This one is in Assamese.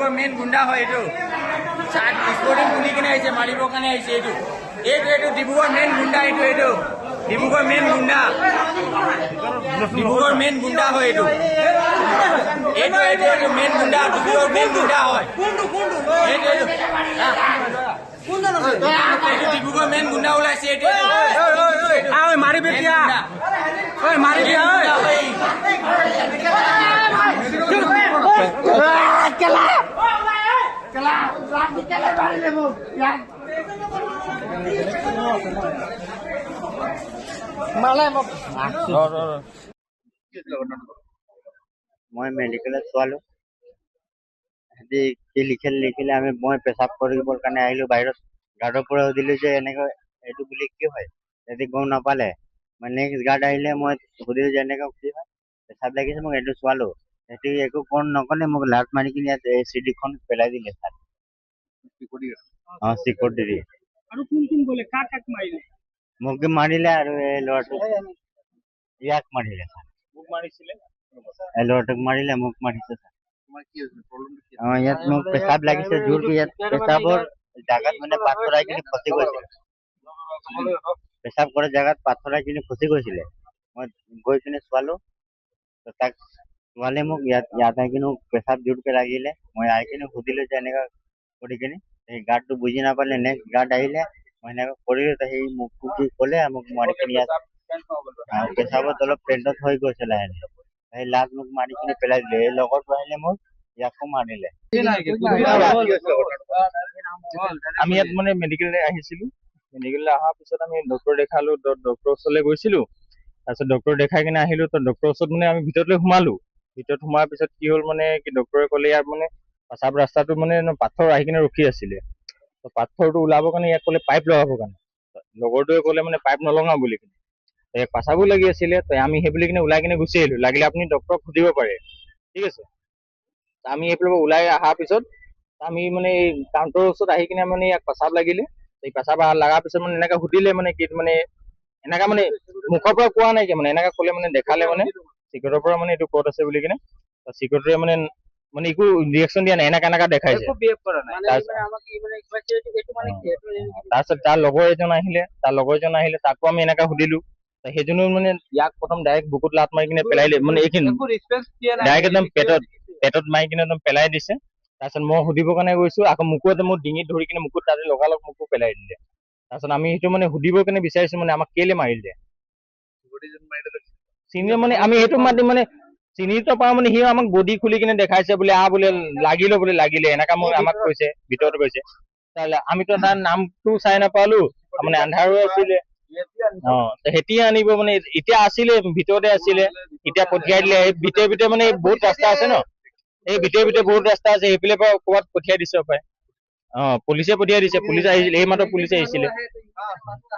ডিব্ৰুগড় মেইন গুণ্ডা হয় এইটো স্পৰ্টিং খুলি কিনে আহিছে মাৰিবৰ কাৰণে আহিছে এইটো ডিব্ৰুগড় মেইন গুণ্ডা এইটো ডিব্ৰুগড় মেইন গুণ্ডা হয় এইটো মেইন গুণ্ডা ডিব্ৰুগড় মেইন গুণ্ডা হয় ডিব্ৰুগড় মেইন গুণ্ডা ওলাইছে এইটো মাৰিবি দিয়া মাৰিবি মই মেডিকেলত চোৱালো কি লিখিলে মই পেচাব কৰিবৰ কাৰণে আহিলো বাহিৰত গাৰ্ডৰ পৰা সুধিলো যে এনেকৈ এইটো বুলি কি হয় যদি গম নাপালে মই নেক্সট গাৰ্ড আহিলে মই সুধিলো যে এনেকৈ কি হয় পেচাব লাগিছে মোক এইটো চোৱালো সেইটো একো নকলে মোক লাট মাৰি কিনে ইয়াত চিডিখন পেলাই দিলে ছাৰ চিকিউৰিটি আৰু কোন কোন গলে কাক মাৰিলে মোক মাৰিলে আৰু এই ল'ৰাটো ইয়াক মাৰিলে ছাৰ মোক মাৰিছিলে এই ল'ৰাটোক মাৰিলে মোক মাৰিছে ছাৰ ইয়াত মোক পেচাব লাগিছে জোৰকে ইয়াত পেচাবৰ জাগাত মানে পাথৰাই কিনে ফচি গৈছিলে পেচাব কৰা জাগাত পাথৰাই কিনে ফচি গৈছিলে মই গৈ কিনে চোৱালো তাক চোৱালে মোক ইয়াত আহি কিনে পেচাব জোৰকে লাগিলে মই আহি কিনে সুধিলো যে এনেকুৱা কৰি কিনে সেই গাৰ্ডটো বুজি নাপালে নেক্সট গাৰ্ড আহিলে মই এনেকুৱা কৰিলো সেই মোক কি ক'লে মোক মাৰি কিনে ইয়াত পেচাবত অলপ পেণ্টত হৈ গৈছিলে সেই লাজ মোক মাৰি কিনে পেলাই দিলে এই লগৰটো আহিলে মোক ইয়াকো মাৰিলে আমি ইয়াত মানে মেডিকেললৈ আহিছিলো মেডিকেললৈ অহাৰ পিছত আমি ডক্টৰ দেখালো ডক্টৰ ওচৰলৈ গৈছিলো তাৰপিছত ডক্টৰ দেখাই কিনে আহিলো তো ডক্টৰ ওচৰত মানে আমি ভিতৰলৈ সোমালো ভিতৰত সোমোৱাৰ পিছত কি হ'ল মানে কি ডক্টৰে ক'লে ইয়াৰ মানে পেচাব ৰাস্তাটো মানে পাথৰ আহি কিনে ৰখি আছিলে তো পাথৰটো ওলাবৰ কাৰণে ইয়াত ক'লে পাইপ লগাবৰ কাৰণে লগৰটোৱে ক'লে মানে পাইপ নলগাওঁ বুলি কিনে পেচাবো লাগি আছিলে তো আমি সেই বুলি কিনে ওলাই কিনে গুচি আহিলো লাগিলে আপুনি ডক্টৰক সুধিব পাৰে ঠিক আছে আমি এইফালে ওলাই অহাৰ পিছত আমি মানে এই কাউণ্টাৰৰ ওচৰত আহি কিনে মানে ইয়াক পেচাব লাগিলে এই পেচাব লগাৰ পিছত মানে এনেকৈ সুধিলে মানে কি মানে এনেকা মানে মুখৰ পৰা কোৱা নাই কি মানে এনেকা ক'লে মানে দেখালে মানে চিকিউৰিটিৰ পৰা মানে এইটো ক'ত আছে বুলি কিনে চিকিউৰিটিয়ে মানে একো ৰিয়েকশ্যন দিয়া নাই এনেকা দেখাইছে তাৰপিছত তাৰ লগৰ এজন আহিলে তাকো আমি এনেকা সুধিলো সেইজনো মানে ইয়াক প্ৰথম ডাইৰেক্ট বুকুত লাট মাৰি কিনে পেলাই মানে এইখিনি ডাইৰেক্ট একদম পেটত মাৰি কিনে একদম পেলাই দিছে তাৰপিছত মই সুধিবৰ কাৰণে গৈছো আকৌ মোকো মোৰ ডিঙিত ধৰি কিনে মোকো তাতে লগালগ মোকো পেলাই দিলে তাৰপিছত আমি সেইটো মানে সুধিবৰ কাৰণে বিচাৰিছো মানে আমাক কেলে মাৰিলে চিনি মানে আমি সেইটো মাতি মানে চিনিটো পাওঁ মানে সি আমাক বডি খুলি কিনে দেখাইছে বোলে বোলে লাগিলে এনেকা মোক আমাক কৈছে ভিতৰত কৈছে আমিতো তাৰ নামটো চাই নাপালো মানে আন্ধাৰো আছিলে এতিয়া আনিব মানে এতিয়া আছিলে ভিতৰতে আছিলে এতিয়া পঠিয়াই দিলে এই ভিতৰে মানে বহুত ৰাস্তা আছে ন এই ভিতৰে বহুত ৰাস্তা আছে সেইফালে পৰা ক'ৰবাত পঠিয়াই দিছে পাই পুলিচে পঠিয়াই দিছে পুলিচ আহিছিলে এই মাত্ৰ পুলিচ আহিছিলে